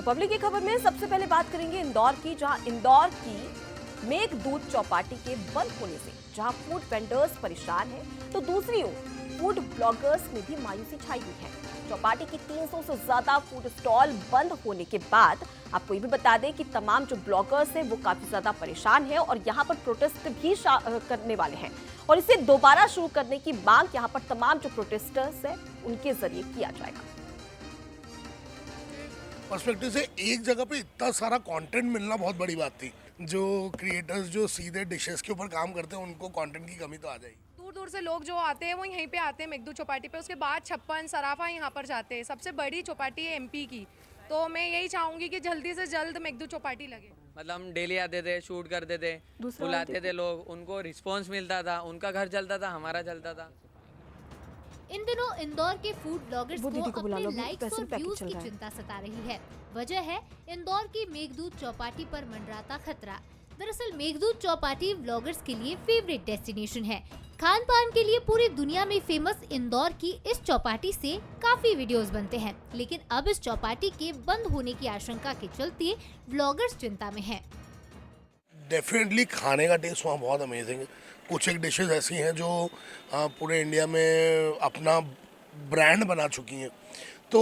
तो पब्लिक की खबर में सबसे पहले बात करेंगे इंदौर की, जहां इंदौर की मेघदूत चौपाटी के बंद होने से जहां फूड वेंडर्स परेशान हैं, तो दूसरी ओर फूड ब्लॉगर्स में भी मायूसी छाई हुई है। चौपाटी की 300 से ज्यादा फूड स्टॉल बंद होने के बाद आपको ये भी बता दें कि तमाम जो ब्लॉगर्स हैं वो काफी ज्यादा परेशान हैं और यहाँ पर प्रोटेस्ट भी करने वाले हैं और इसे दोबारा शुरू करने की मांग यहाँ पर तमाम जो प्रोटेस्टर्स हैं उनके जरिए किया जाएगा। पर्सपेक्टिव से एक जगह पे इतना सारा कंटेंट मिलना बहुत बड़ी बात थी। जो क्रिएटर्स जो सीधे डिशेस के ऊपर काम करते हैं उनको कंटेंट की कमी तो आ जाएगी। दूर दूर से लोग जो आते हैं वो यहीं पे आते हैं मेघदूत चौपाटी पे, उसके बाद छप्पन सराफा यहाँ पर जाते हैं। सबसे बड़ी चौपाटी है एमपी की, तो मैं यही चाहूँगी कि जल्दी से जल्द मेघदूत चौपाटी लगे। मतलब हम डेली आते थे, शूट करते थे, बुलाते थे लोग, उनको रिस्पांस मिलता था, उनका घर चलता था, हमारा चलता था। इन दिनों इंदौर के फूड ब्लॉगर्स को अपने लाइक्स और व्यूज की चिंता सता रही है। वजह है इंदौर की मेघदूत चौपाटी पर मंडराता खतरा। दरअसल मेघदूत चौपाटी ब्लॉगर्स के लिए फेवरेट डेस्टिनेशन है। खान पान के लिए पूरी दुनिया में फेमस इंदौर की इस चौपाटी से काफी वीडियोस बनते हैं, लेकिन अब इस चौपाटी के बंद होने की आशंका के चलते ब्लॉगर्स चिंता में हैं। डेफिनेटली खाने का टेस्ट वहाँ बहुत अमेजिंग है। कुछ एक डिशेस ऐसी हैं जो पूरे इंडिया में अपना ब्रांड बना चुकी हैं। तो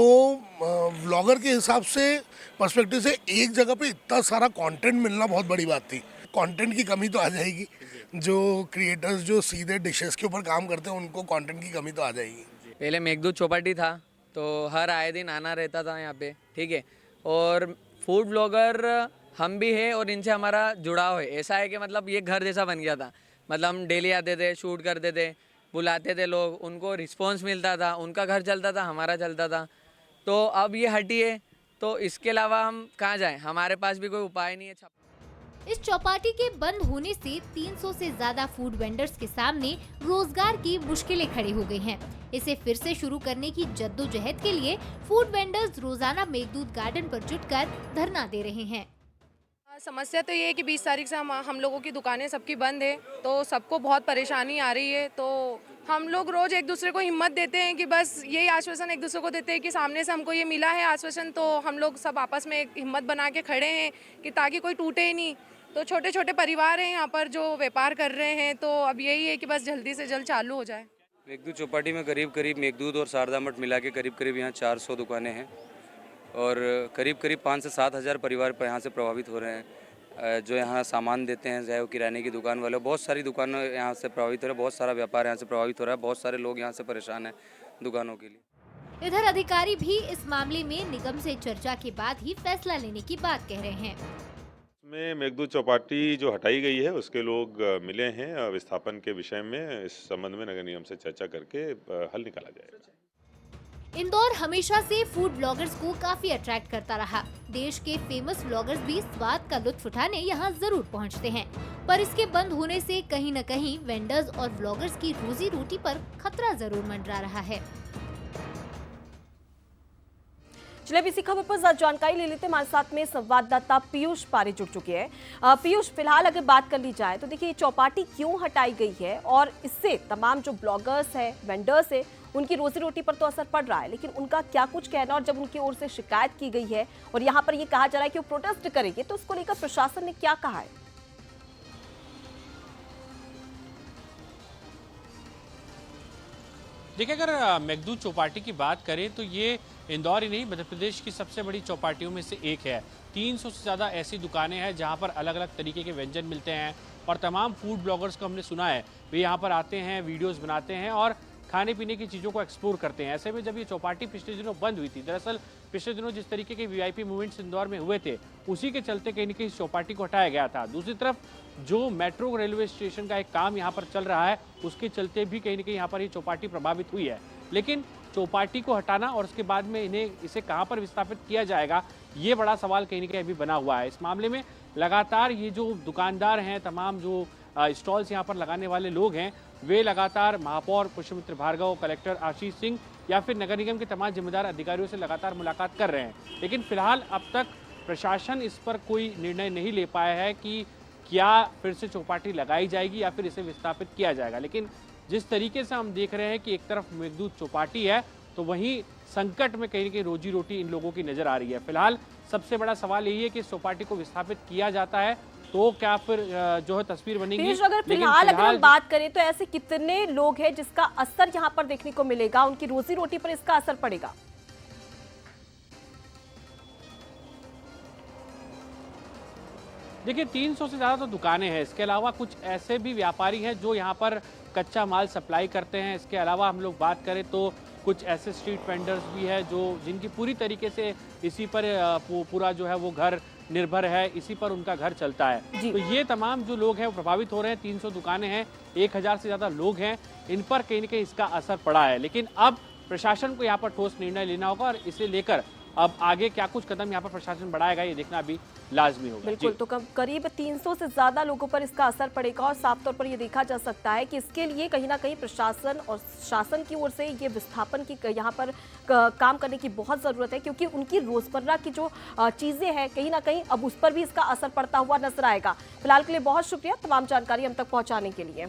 व्लॉगर के हिसाब से पर्सपेक्टिव से एक जगह पे इतना सारा कंटेंट मिलना बहुत बड़ी बात थी। कंटेंट की कमी तो आ जाएगी। जो क्रिएटर्स जो सीधे डिशेस के ऊपर काम करते हैं उनको कंटेंट की कमी तो आ जाएगी। पहले मेघदूत चौपाटी था तो हर आए दिन आना रहता था यहाँ पे, ठीक है। और फूड ब्लॉगर हम भी है और इनसे हमारा जुड़ाव है। ऐसा है कि मतलब ये घर जैसा बन गया था। मतलब हम डेली आते थे, शूट करते थे, बुलाते थे लोग, उनको रिस्पांस मिलता था, उनका घर चलता था, हमारा चलता था। तो अब ये हटी है, तो इसके अलावा हम कहाँ जाएं? हमारे पास भी कोई उपाय नहीं है। इस चौपाटी के बंद होने से 300 से ज्यादा फूड वेंडर्स के सामने रोजगार की मुश्किलें खड़ी हो गई हैं। इसे फिर से शुरू करने की जद्दोजहद के लिए फूड वेंडर्स रोजाना मेघदूत गार्डन पर जुटकर धरना दे रहे हैं। समस्या तो ये है कि 20 तारीख से हम लोगों की दुकानें सबकी बंद है, तो सबको बहुत परेशानी आ रही है। तो हम लोग रोज एक दूसरे को हिम्मत देते हैं कि बस यही आश्वासन एक दूसरे को देते हैं कि सामने से हमको ये मिला है आश्वासन, तो हम लोग सब आपस में एक हिम्मत बना के खड़े हैं कि ताकि कोई टूटे ही नहीं। तो छोटे छोटे परिवार हैं यहाँ पर जो व्यापार कर रहे हैं, तो अब यही है कि बस जल्दी से जल्द चालू हो जाए। मेघदूत चौपाटी में करीब मेघदूत और शारदा मठ मिला के करीब यहाँ 400 दुकानें हैं और करीब 5 से 7 हज़ार परिवार पर यहाँ से प्रभावित हो रहे हैं। जो यहाँ सामान देते हैं, चाहे वो किराने की दुकान वाले, बहुत सारी दुकानें यहाँ से प्रभावित हो रहा है, बहुत सारा व्यापार यहाँ से प्रभावित हो रहा है, बहुत सारे लोग यहाँ से परेशान हैं दुकानों के लिए। इधर अधिकारी भी इस मामले में निगम से चर्चा के बाद ही फैसला लेने की बात कह रहे हैं। में मेघदूत चौपाटी जो हटाई गई है उसके लोग मिले हैं। विस्थापन के विषय में इस संबंध में नगर निगम से चर्चा करके हल निकाला जाएगा। इंदौर हमेशा से फूड ब्लॉगर्स को काफी अट्रैक्ट करता रहा। देश के फेमस ब्लॉगर्स भी स्वाद का लुत्फ उठाने यहाँ जरूर पहुँचते हैं, पर इसके बंद होने से कहीं न कहीं वेंडर्स और ब्लॉगर्स की रोजी रोटी पर खतरा जरूर मंडरा रहा है। चलिए अब इसी खबर पर ज्यादा जानकारी ले लेते हैं। हमारे साथ में संवाददाता पीयूष पारे जुड़ चुके हैं। पीयूष, फिलहाल अगर बात कर ली जाए तो देखिए चौपाटी क्यों हटाई गई है और इससे तमाम जो ब्लॉगर्स हैं, वेंडर्स हैं, उनकी रोजी रोटी पर तो असर पड़ रहा है, लेकिन उनका क्या कुछ कहना, और जब उनकी ओर से शिकायत की गई है और यहाँ पर ये कहा जा रहा है कि वो प्रोटेस्ट करेंगे, तो उसको लेकर प्रशासन ने क्या कहा है? देखिए, अगर मेघदूत चौपाटी की बात करें तो ये इंदौर ही नहीं, मध्य प्रदेश की सबसे बड़ी चौपाटियों में से एक है। 300 से ज़्यादा ऐसी दुकानें हैं जहां पर अलग अलग तरीके के व्यंजन मिलते हैं और तमाम फूड ब्लॉगर्स को हमने सुना है वे यहां पर आते हैं, वीडियोस बनाते हैं और खाने पीने की चीज़ों को एक्सप्लोर करते हैं। ऐसे में जब ये चौपाटी पिछले दिनों बंद हुई थी, दरअसल पिछले दिनों जिस तरीके के वीआईपी मूवमेंट्स इंदौर में हुए थे, उसी के चलते कहीं न कहीं इस चौपाटी को हटाया गया था। दूसरी तरफ जो मेट्रो रेलवे स्टेशन का एक काम यहाँ पर चल रहा है, उसके चलते भी कहीं न कहीं यहाँ पर ये चौपाटी प्रभावित हुई है। लेकिन चौपाटी को हटाना और उसके बाद में इसे कहाँ पर विस्थापित किया जाएगा, ये बड़ा सवाल कहीं न कहीं अभी बना हुआ है। इस मामले में लगातार ये जो दुकानदार हैं, तमाम जो स्टॉल्स यहाँ पर लगाने वाले लोग हैं, वे लगातार महापौर पुष्पमित्र भार्गव, कलेक्टर आशीष सिंह या फिर नगर निगम के तमाम जिम्मेदार अधिकारियों से लगातार मुलाकात कर रहे हैं। लेकिन फिलहाल अब तक प्रशासन इस पर कोई निर्णय नहीं ले पाया है कि क्या फिर से चौपाटी लगाई जाएगी या फिर इसे विस्थापित किया जाएगा। लेकिन जिस तरीके से हम देख रहे हैं कि एक तरफ मेघदूत चौपाटी है तो वहीं संकट में कहीं ना कहीं रोजी रोटी इन लोगों की नजर आ रही है। फिलहाल सबसे बड़ा सवाल यही है कि इस चौपाटी को विस्थापित किया जाता है तो क्या फिर जो है तस्वीर बनेगी। पीयूष, अगर फिलहाल अगर हम बात करें तो ऐसे कितने लोग हैं जिसका असर यहाँ पर देखने को मिलेगा, उनकी रोजी रोटी पर इसका असर पड़ेगा? देखिए 300 से ज़्यादा तो दुकानें हैं, इसके अलावा कुछ ऐसे भी व्यापारी हैं जो यहाँ पर कच्चा माल सप्लाई करते हैं। इसके अलावा हम लोग बात करें तो कुछ ऐसे स्ट्रीट वेंडर्स भी हैं जो जिनकी पूरी तरीके से इसी पर पूरा जो है वो घर निर्भर है, इसी पर उनका घर चलता है। तो ये तमाम जो लोग हैं वो प्रभावित हो रहे हैं। 300 दुकानें हैं, 1000 से ज़्यादा लोग हैं, इन पर कहीं ना कहीं इसका असर पड़ा है। लेकिन अब प्रशासन को यहाँ पर ठोस निर्णय लेना होगा और इसे लेकर अब आगे क्या कुछ कदम यहाँ पर प्रशासन बढ़ाएगा ये देखना भी लाजमी होगा। बिल्कुल, तो करीब 300 से ज्यादा लोगों पर इसका असर पड़ेगा और साफ तौर पर ये देखा जा सकता है कि इसके लिए कहीं ना कहीं प्रशासन और शासन की ओर से ये विस्थापन की यहाँ पर काम करने की बहुत जरूरत है, क्योंकि उनकी रोजमर्रा की जो चीजें हैं कहीं ना कहीं अब उस पर भी इसका असर पड़ता हुआ नजर आएगा। फिलहाल के लिए बहुत शुक्रिया तमाम जानकारी हम तक पहुंचाने के लिए।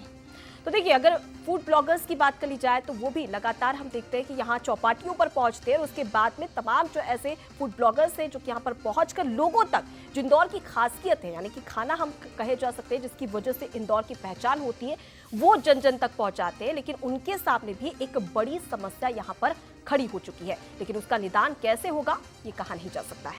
तो देखिए, अगर फूड ब्लॉगर्स की बात कर ली जाए तो वो भी लगातार हम देखते हैं कि यहाँ चौपाटियों पर पहुंचते हैं और उसके बाद में तमाम जो ऐसे फूड ब्लॉगर्स हैं जो कि यहाँ पर पहुंचकर लोगों तक जो इंदौर की खासियत है, यानी कि खाना हम कहे जा सकते हैं जिसकी वजह से इंदौर की पहचान होती है, वो जन जन तक पहुंचाते हैं। लेकिन उनके सामने भी एक बड़ी समस्या यहाँ पर खड़ी हो चुकी है, लेकिन उसका निदान कैसे होगा ये कहा नहीं जा सकता है।